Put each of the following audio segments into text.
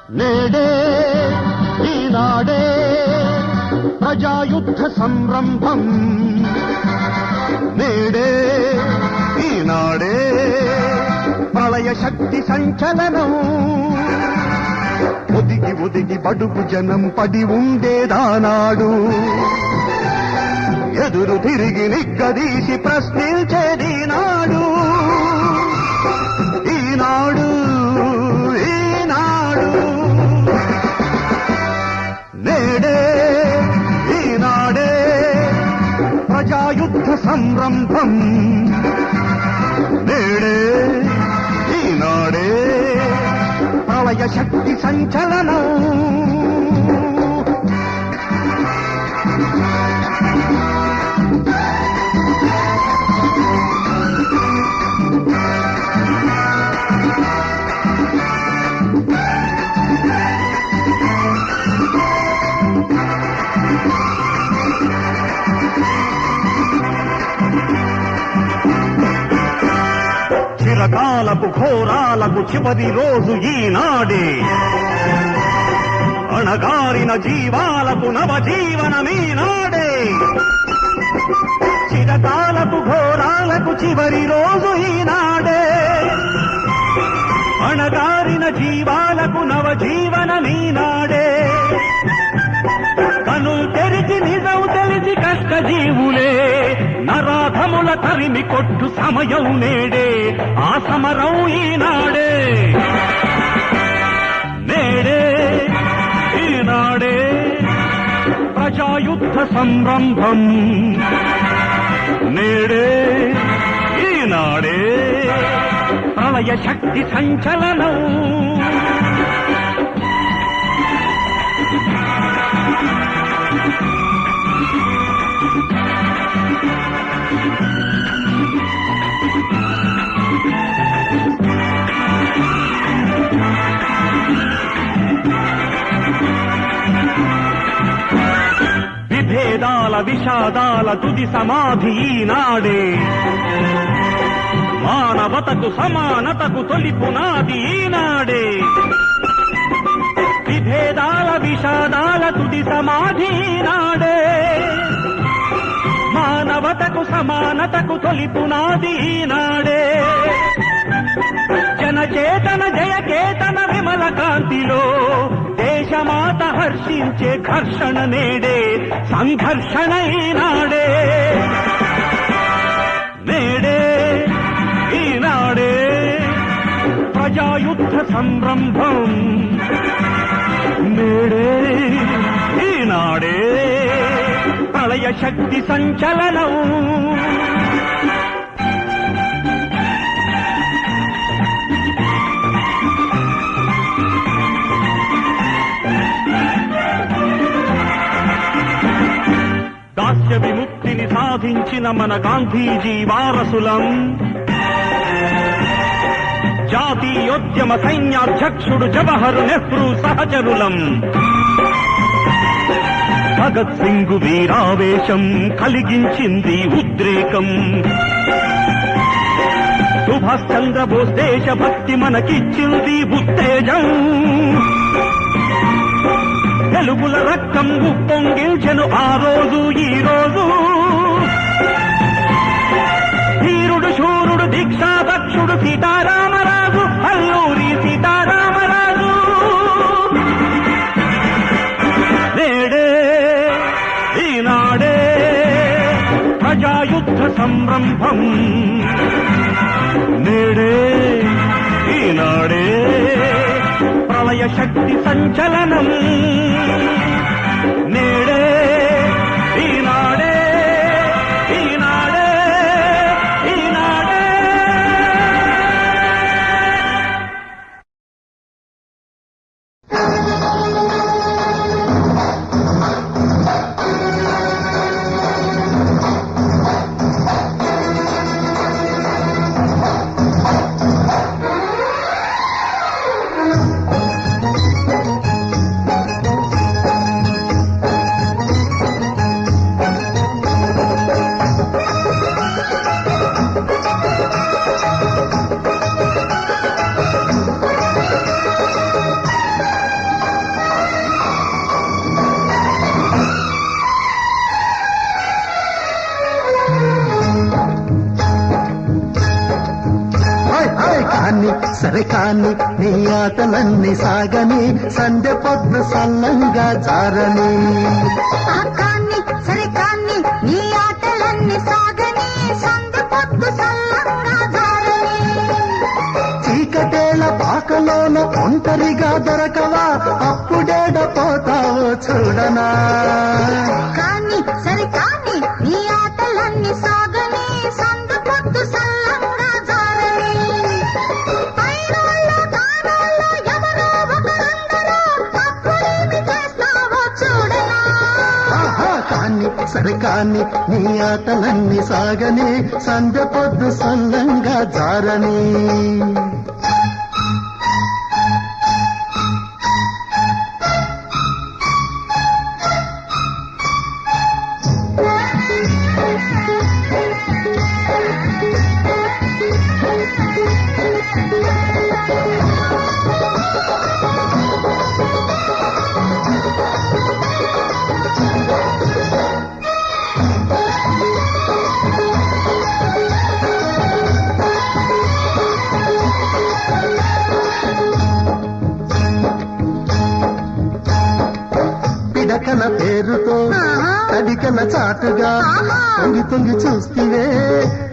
నేడే ఈనాడే ప్రజాయుద్ధ సంరంభం. నేడే ఈనాడే ప్రళయ శక్తి సంచలనం. ఒదిగి ఒదిగి బడుగు జనం పడి ఉండేదానాడు, ఎదురు తిరిగి నిగ్గదీసి ప్రశ్నించేది నాడు. ఈనాడు ఈనాడు నేడే ఈనాడే ప్రజాయుద్ధ సంరంభం. నేడే ఈనాడే ప్రళయ శక్తి సంచలనం. చిరకాలపు ఘోరాలకు చివరి రోజు ఈనాడే. అణగారిన జీవాలకు నవజీవనమీనాడే. చిరకాలపు ఘోరాలకు చివరి రోజు ఈనాడే. అణగారిన జీవాలకు నవజీవనమీనాడే. కనులు తెరిచి నిజం తెలిసి కష్టజీవులే నరాధముల తరిమి కొట్టు సమయం నేడే. ఆ సమరం ఈనాడే. నేడే ఈనాడే ప్రజాయుద్ధ సంరంభం. నేడే ఈనాడే ప్రళయ శక్తి సంచలనం. విభేదాల విషాదాల తుది సమాధి ఈనాడే. మానవతకు సమానతకు తొలి పునాది ఈనాడే. విభేదాల విషాదాల తుది సమాధి ఈనాడే. మానవతకు సమానతకు తొలి పునాది ఈనాడే. జనచేతన జయకేతన విమల కాంతిలో దేశమాత హర్షించే ఘర్షణ నేడే. సంఘర్షణ ఈనాడే. నేడే ఈనాడే ప్రజాయుద్ధ సంరంభం. నేడే ఈనాడే ప్రళయ శక్తి సంచలనం. దాస్య విముక్తిని సాధించిన మన గాంధీజీ వారసులం. జాతీయోద్యమ సైన్యాధ్యక్షుడు జవహర్ నెహ్రూ సహచరులం. భగత్ సింగ్ వీరావేశం కలిగించింది ఉద్రేకం. సుభాష్ చంద్రబోస్ దేశభక్తి మనకిచ్చింది ఉత్తేజం. తెలుగుల రక్తం ఉప్పొంగిల్చెను ఆ రోజు ఈ రోజు. ధీరుడు శూరుడు దీక్షాదక్షుడు సీతారామరాజు, అల్లూరి సీతారామరాజు. నేడే ఈనాడే ప్రజాయుద్ధ సంరంభం. నేడే ఈనాడే ప్రళయ శక్తి సంచలనం. నేడే ఈనాడే ఈనాడే ఈనాడే. కాని నీ ఆటలన్నీ సాగని సందె పొద్దు సల్లంగా జారని కాని సరే కాని నీ ఆటలన్నీ సాగని సందె పొద్దు సల్లంగా జారని చీకటేల పాకలోన ఒంటరిగా దొరకవా అప్పుడేడ పోతావో చూడనా కాని సరే కాని నీ ఆటలన్నీ సాగని సందె పొద్దు సల్లంగా జారని పైరోళ్ళో కానోళ్ళో ఎవరో ఒకరందరూ అప్పుడేమి చేస్తావో చూడనా ఆహా కాని సరే కాని నీ ఆటలన్నీ సాగని సందె పొద్దు సల్లంగా జారని పిడకల పేరుతో తడికల చాటుగా తొంగి తొంగి చూస్తే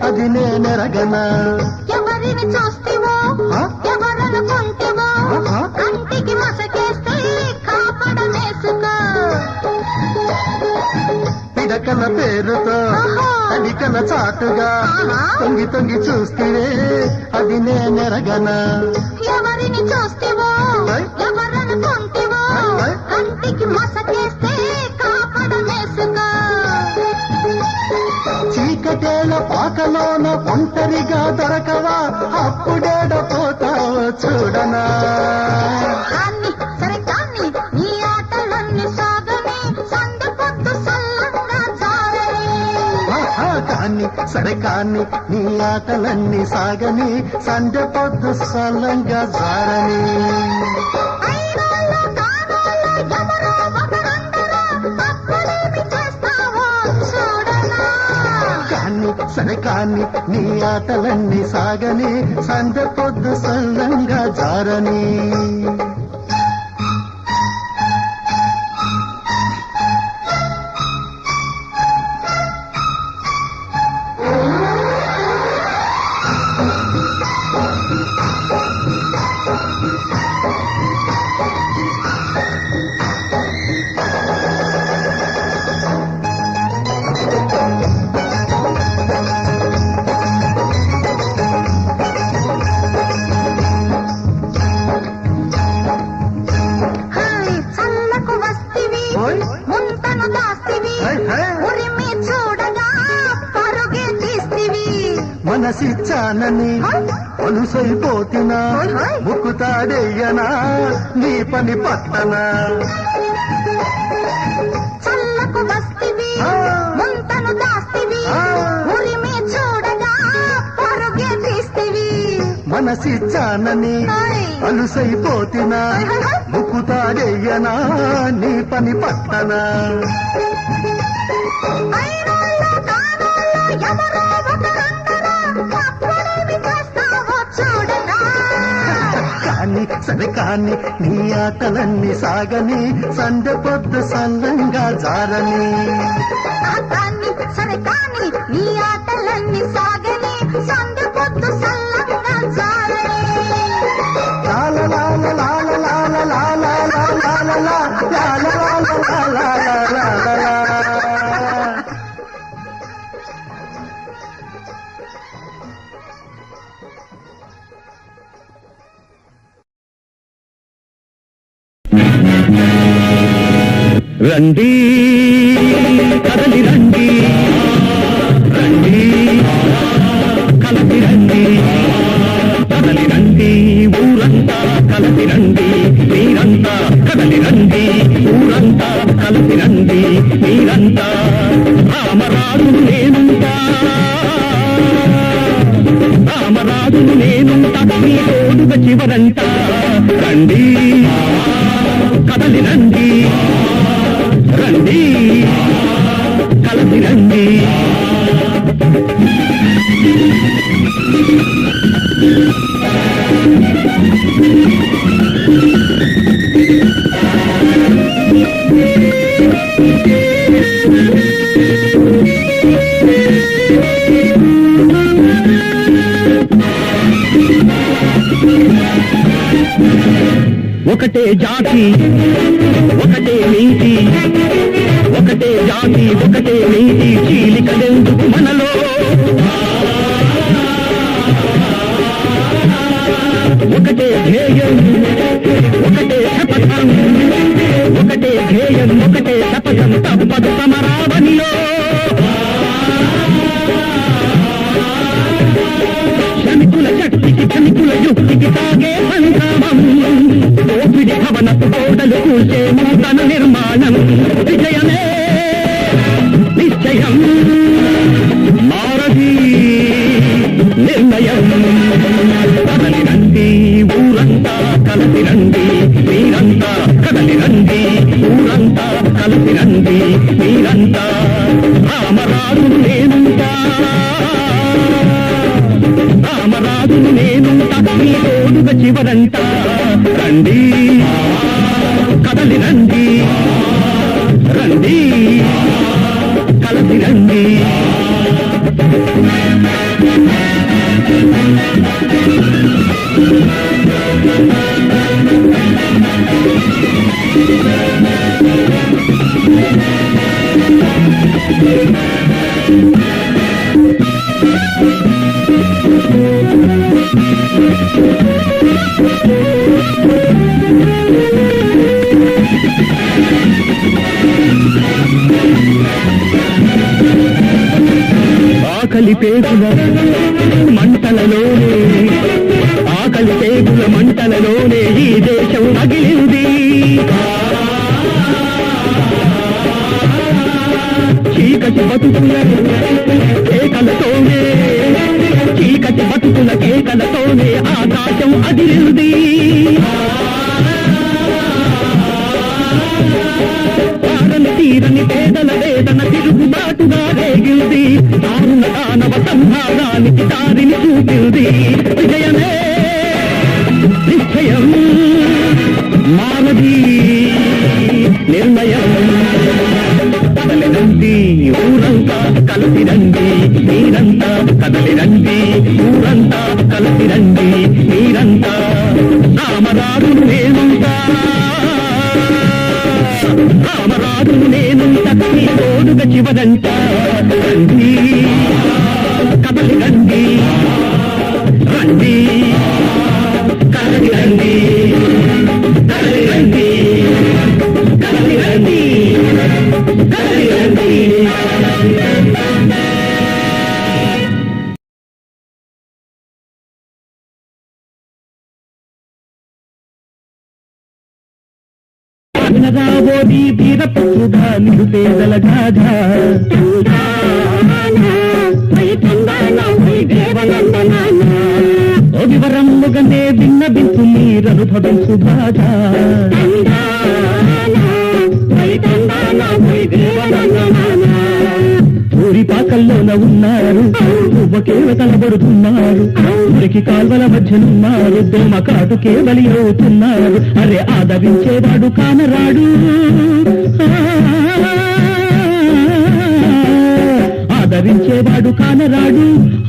అది నేనెరగనా ఎవరిని చూస్తేవో ఎవరనుకుంటేవో కంటికి మసకేస్తే కాపడమేసుకో పిడకల పేరుతో తడికల చాటుగా తొంగి తొంగి చూస్తే అది నేనెరగనా ఎవరిని చూస్తేవో ఎవరనుకుంటేవో కంటికి మసకేస్తే కాపడమేసుకో చీకటేల పాకలోన ఒంటరిగా దొరకవా అప్పుడేడ పోతావో చూడనా కాని సరే కాని నీ ఆటలన్నీ సాగని సందె పొద్దు సల్లంగా జారని ఆహా కాని సరే కాని నీ ఆటలన్నీ సాగని సందె పొద్దు సల్లంగా జారని పైరోళ్ళో కానోళ్ళో ఎవరో ఒకరందరూ అప్పుడేమి చేస్తావో చూడనా కాని సరే కాని నీ ఆటలన్నీ సాగని సందె పొద్దు సల్లంగా జారని చల్లకు వస్తివి ఓయ్. ముంతను దాస్తివి హై, హై. ఉరిమి చూడగా పరుగే తీస్తివి మనసిచ్చానని అలుసైపోతినా ముక్కుతాడేయనా నీ పని పట్టనా చల్లకు వస్తివి ఆ. ముంతను దాస్తివి ఆ. ఉరిమి చూడగా పరుగే తీస్తివి మనసిచ్చానని ఓయ్. అలుసైపోతినా ముక్కుతాడేయనా నీ పని పట్టనా పైరోళ్ళో కానోళ్ళో ఎవరో ఒకరందరూ అప్పుడేమి చేస్తావో చూడనా కాని సరే కాని నీ ఆటలన్నీ సాగని సందె పొద్దు సల్లంగా జారని కాని సరే కాని నీ ఆటలన్నీ సాగని సందె పొద్దు సల్లంగా జారని లాల లాల లాల లాల లాల లాల లాల లాల లాల లాల లాల రండి కదలి రండి రండి కలసి రండి కదలి రండి ఊరంతా కలసి రండి మీరంతా కదలి రండి ఊరంతా కలసి రండి మీరంతా రామరాజును నేనుంటా రామరాజును నేనుంటా మీ తోడుగా చివరంట రండి కదలి రండి రండి కలసి రండి ఒకటే జాతి ఒకటే నీతి, ఒకటే జాతి ఒకటే నీతి, చీలికలెందుకు మనలో? ఒకటే ధ్యేయం ఒకటే శపథం, ఒకటే ధ్యేయం ఒకటే శపథం, తప్పదు సమరావనిలో. శ్రమికుల శక్తికి శ్రమికుల యుక్తికి సాగే సంగ్రామం, దోపిడి భవనపు గోడలు కూల్చే నూతన నిర్మాణం. విజయమే నిశ్చయం, మారది నిర్ణయం. కదలి రండి ఊరంతా కలిసి రండి, మీరంతా కదలి రండి ఊరంతా కలిసి రండి, మీరంతా. రామరాజును నేనుంటా, రామరాజును నేనుంటా, మీ తోడుగా చివరంతా. రండి కదలి రండి, రండి కలిసి రండి. ఆకలి పేగుల మంటలలోనే, ఆకలి పేగుల మంటలలోనే ఈ దేశం రగిలింది. చీకటి బతుకుల కేకలతోనే, చీకటి బతుకుల కేకలతోనే ఆకాశం అదిరింది. తీరని పేదల వేదన తిరుగుబాటుగా రేగింది, దారుణ దానవ సంహారానికి దారిని చూపింది. విజయమే నిశ్చయం, మానది నిర్ణయం. కదలి రండి ఊరంతా కలిసి రండి, మీరంతా కదలి రండి ఊరంతా కలిసి రండి, మీరంతా. రామరాజును నేనుంటా, రామరాజును నేనుంటా, మీ తోడుగా చివరంతా. రండి కదలి రండి, రండి కదలి రండి, కదలి రండి, కదలి రండి, కదలి రండి. రాబోది వీరపుత్రుడా నిరుపేదల గాథ, వివరముగానే విన్నవించు మీరనుభవించు బాధ. ఊరిపాకల్లోన ఉన్నారు, తువ్వకేవ తలబడుతున్నారు, ఊరికి కాల్వల మధ్యనున్నారు, దోమ కాటుకే బలి అవుతున్నారు. అరే ఆదరించేవాడు కానరాడు, ఆదరించేవాడు కానరాడు,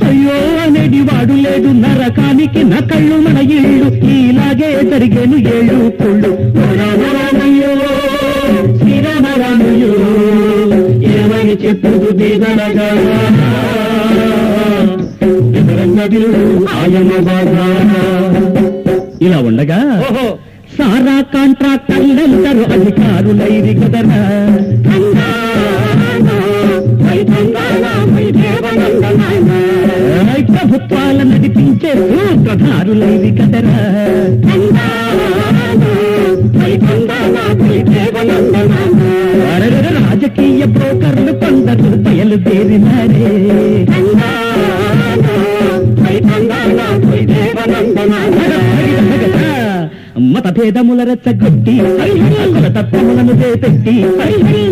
అయ్యో అనేది వాడు లేడు. నరకానికి నకళ్ళు మన ఇళ్ళు, ఇలాగే జరిగేను ఏళ్ళు పుళ్ళు. రామరామయ్యో శ్రీరామరామయ్యో ఏమని చెప్పుడు దిగనగా, ఆయన బాగా. ఇలా ఉండగా సారా కాంట్రాక్టర్లందరూ అధికారులైరి కదరా, ప్రభుత్వాల నడిపించే సూత్రధారులైరి కదరా. రాజకీయ బ్రోకర్లు కొందరు బయలుదేరినారే, మత మతభేదముల రెచ్చగొట్టి కుల తత్వములను చేపెట్టి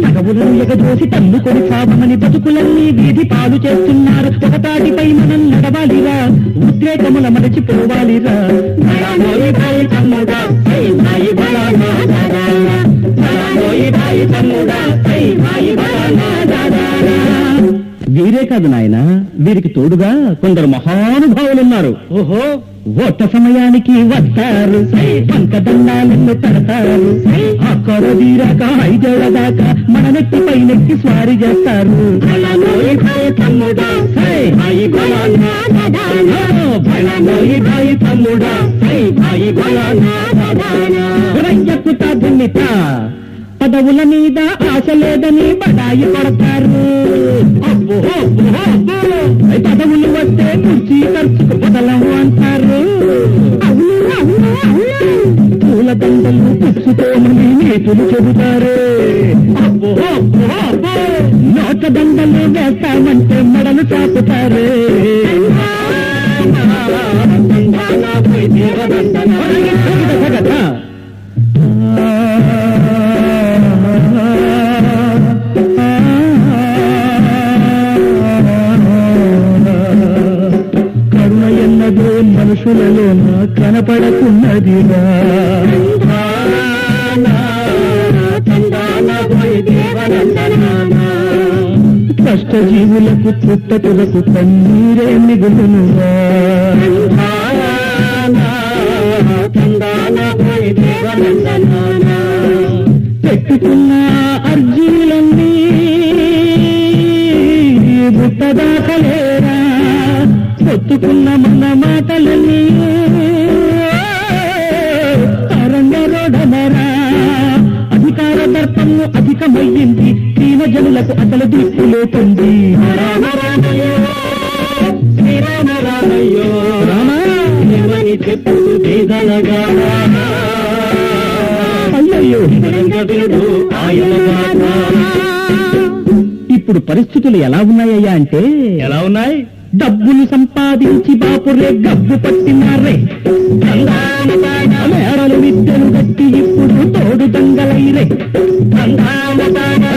తగవులను ఎగదోసి తన్నుకొని సాబమని బతుకులన్నీ వీధి పాలు చేస్తున్నారు. ఒకటాటిపై మనం నడవాలిరా, ఉద్రేకముల మరచిపోవాలిరా. బలానోయి భాయి తమ్ముడా, హై భాయి బలానా దాదానా. బలానోయి భాయి తమ్ముడా, హై భాయి బలానా దాదానా. వీరే కాదు నాయన, వీరికి తోడుగా కొందరు మహానుభావులున్నారు. ఓహో, ఓట సమయానికి వస్తారు, పంకదండాలను పెడతారు. అక్కడ తీరాక 5 ఏళ్ల దాకా మన నెత్తిపై నెత్తి స్వారీ చేస్తారు. బలానోయి భాయి తమ్ముడా, హై భాయి బలానా దాదానా. బలానోయి భాయి తమ్ముడా, హై భాయి బలానా దాదానా. రయ్యకుతా దున్నిత పదవుల మీద ఆశ లేదని బడాయి పడతారు. అబ్బో అబ్బో అబ్బో, పదవులు వస్తే కుర్చీ ఖర్చుకు బదలము అంటారు. పూల దండలు పుచ్చుకోమని నేతులు చెబుతారు. అబ్బో అబ్బో అబ్బో, నోట దండలు వేస్తామంటే మెడలు చాపుతారు. కరుణ ఎన్నదో మనుషులలో కనపడకున్నదిరా. కష్టజీవులకు పుట్టతులకు కన్నీరే మిగులునురా. పెట్టుకున్న అర్జీలన్నీ బుట్టదాకలేరా. పొత్తుకున్న మన మాటలన్నీ తరంగరోడనరా. అధికార దర్పము అధికమయ్యింది, దీన జనులకు అసలు దిక్కు లేకుంది. రామని చెప్పు అయ్యయ్యో, ఇప్పుడు పరిస్థితులు ఎలా ఉన్నాయ్యా అంటే, ఎలా ఉన్నాయి? డబ్బులు సంపాదించి బాపురే గబ్బు పట్టినారే. మేడలు విద్యను గట్టి ఇప్పుడు తోడు దంగలైరే.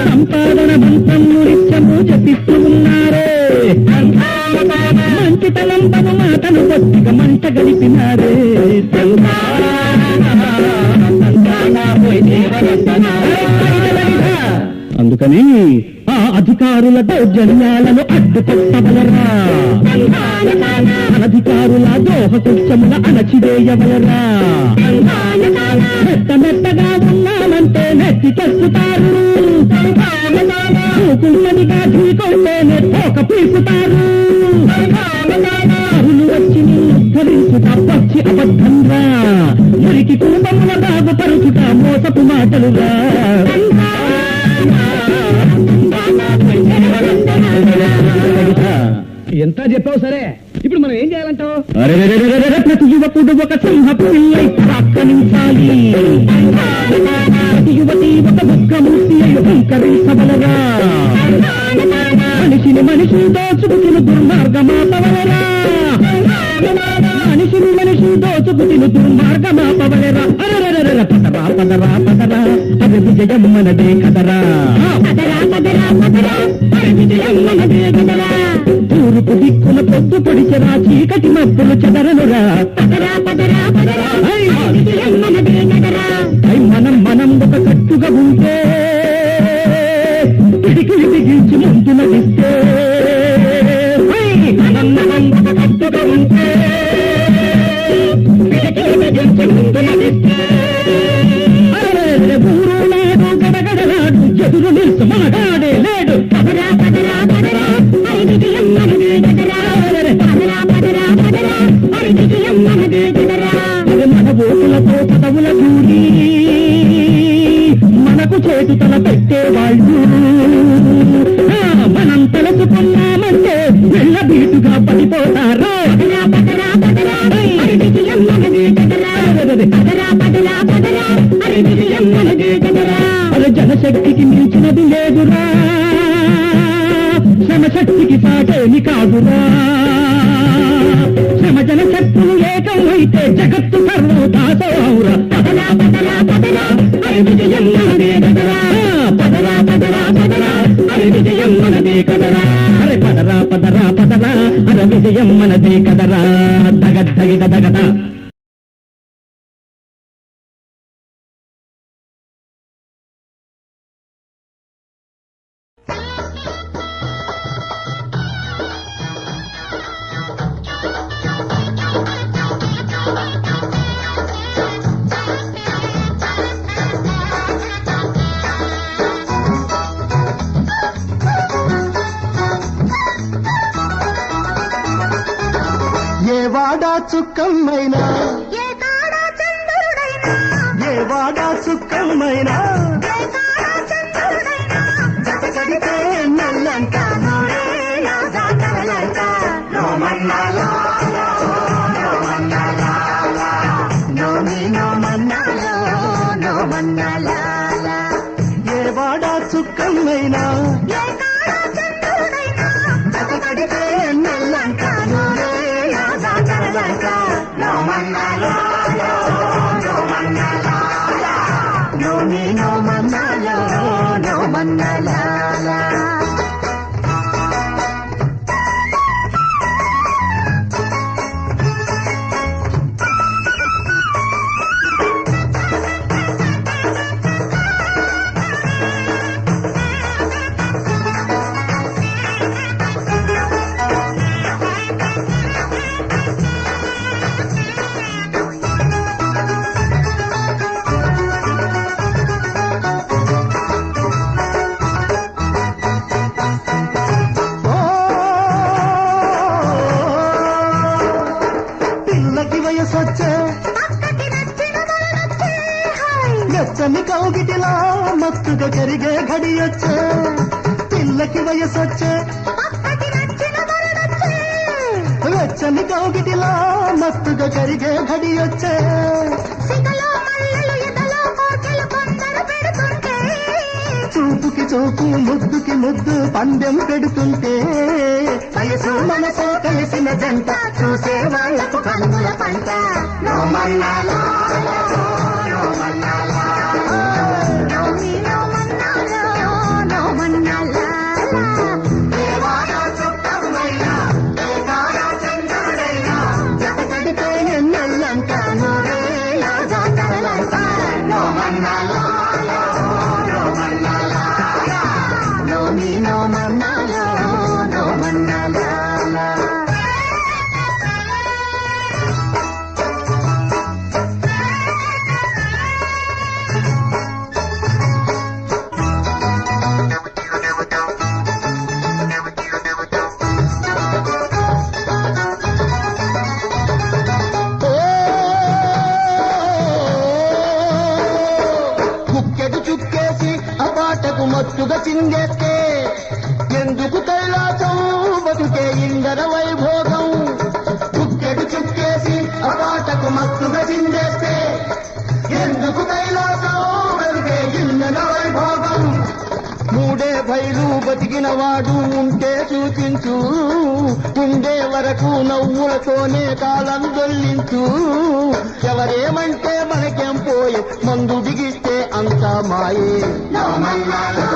సంపాదన మంత్రము నిత్యము జపిస్తూ ఉన్నారే. మంచి తలంపను మాటను కొద్దిగా మంట గడిపినారే. అందుకని ఆ అధికారుల దౌర్జన్యాలను అడ్డుకొట్టవలరా. అనధికారుల దోహ కుచ్చముల అణచివేయవలరా. మెత్త మెత్తగా ఉన్నామంటే నెత్తి తెచ్చుతారు. కూకున్నదిగా ఢీకొంటేనే తోక పీకుతారు. అరులు వచ్చి నిన్నుద్ధరించుట పచ్చి అబద్ధంరా. మురికి కుటుంబముల బాగుపరుచుట మోసపు మాటలురా. ఎంత చెప్పావు సరే, ఇప్పుడు మనం ఏం చేయాలంటావు? ప్రతి యువకుడు ఒక సింహపుల్లై ఆక్రమించాలి. ప్రతి యువతి ఒక బుక్కమూర్తి అయి అంకరించవలరా. మనిషిని మనిషి దోచుకుని దుర్మార్గమాపవలరా. మనిషిని మనిషి దోచుకుని దుర్మార్గమాపవలరా. పదరా పదరా పదరా, అది విజయం మనదే కదరా. తూర్పు దిక్కున పొద్దు పొడిచరా, చీకటి మబ్బులు చెదరనురా. మనం ఒక కట్టుగా ఉంటే పిడికిలి బిగించి ముందు నడిస్తే. మనం ఒక కట్టుగా ఉంటే పిడికిలి బిగించి ముందు నడిస్తే. ఊరు లేడు గడగడలాడు, ఎదురు నిలుసు మనగాడే లేడు. మన ఓటులతో పదవుల దూరి మనకు చేతు తల పెట్టేవాళ్ళు. మనం తెలుసుకున్నామంటే వెళ్ళ బీటుగా పడిపోతారు. జనశక్తికి మించినది లేదురా. శ్రమశక్తికి సాటేమి కాదురా. శ్రమ జనశక్తులు ఏకం అయితే జగత్తు సర్వోదాసౌరా. పదరా పదరా అర విజయం మనదే కదరా దగద్దగిద దగద. ఏ వాడా చుక్కమ్మైనా ఏ తారా చంద్రుడైనా ఏ వాడా చుక్కమ్మైనా ఏ తారా చంద్రుడైనా జతకడితే నల్లంట నా జాతరలంట నోమన్నాలో నోమన్నాలో నోమి నోమన్నాలో నోమన్నాలాల ఏ వాడా చుక్కమ్మైనా ఏ తారా చంద్రుడైనా జతకడితే నల్లంట నా జాతరలంట నోమన్నాలో నోమన్నాలో నోమి నోమన్నాలో నోమన్నాలాల పిల్లకి వయసొచ్చే పక్కకి నచ్చిన మననొచ్చే హాయ్ వెచ్చని కౌగిటిలా మత్తుగా కరిగే ఘడియొచ్చే పిల్లకి వయసొచ్చే పక్కకి నచ్చిన మననొచ్చే వెచ్చని కౌగిటిలా మత్తుగా కరిగే ఘడియొచ్చే సిగలో మల్లెలు ఎదలో కోకెలు కొందరు పెడుతుంటే చూపుకి చూపు ముద్దుకి ముద్దు పందెం పెడుతుంటే వయసు మనసే కలిసిన జంట చూసే వాళ్లకు కన్నుల పంట నోమన్నాలో నోమన్నాలో నోమి నోమన్నాలో నోమన్నాలాల దేవాడా చుట్టమైనా దేవాడా చంద్రుడైనా జతకడితే ఎన్నెల్లంట నూరేళ్ళ జాతరలంట నోమన్నాలో నోమన్నాలో నోమి నోమన్నాలో నోమన్నాలో ముక్కెడు చుక్కేసి అపాటకు మత్తుగా చిందేస్తే ఎందుకు కైలాసం బతుకే ఇందర వైభోగం ముక్కెడు చుక్కేసి అపాటకు మత్తుగా చిందేస్తే ఎందుకు కైలాసం బతుకే ఇందర వైభోగం మూడే భైలు బతికిన వాడు ఉంటే చూపించు ఉండే వరకు నవ్వులతోనే కాలం దొల్లించు ఎవరేమంటే మనకేం పోయే మందు బిగిస్తే అంతా మాయే నోమన్నాలో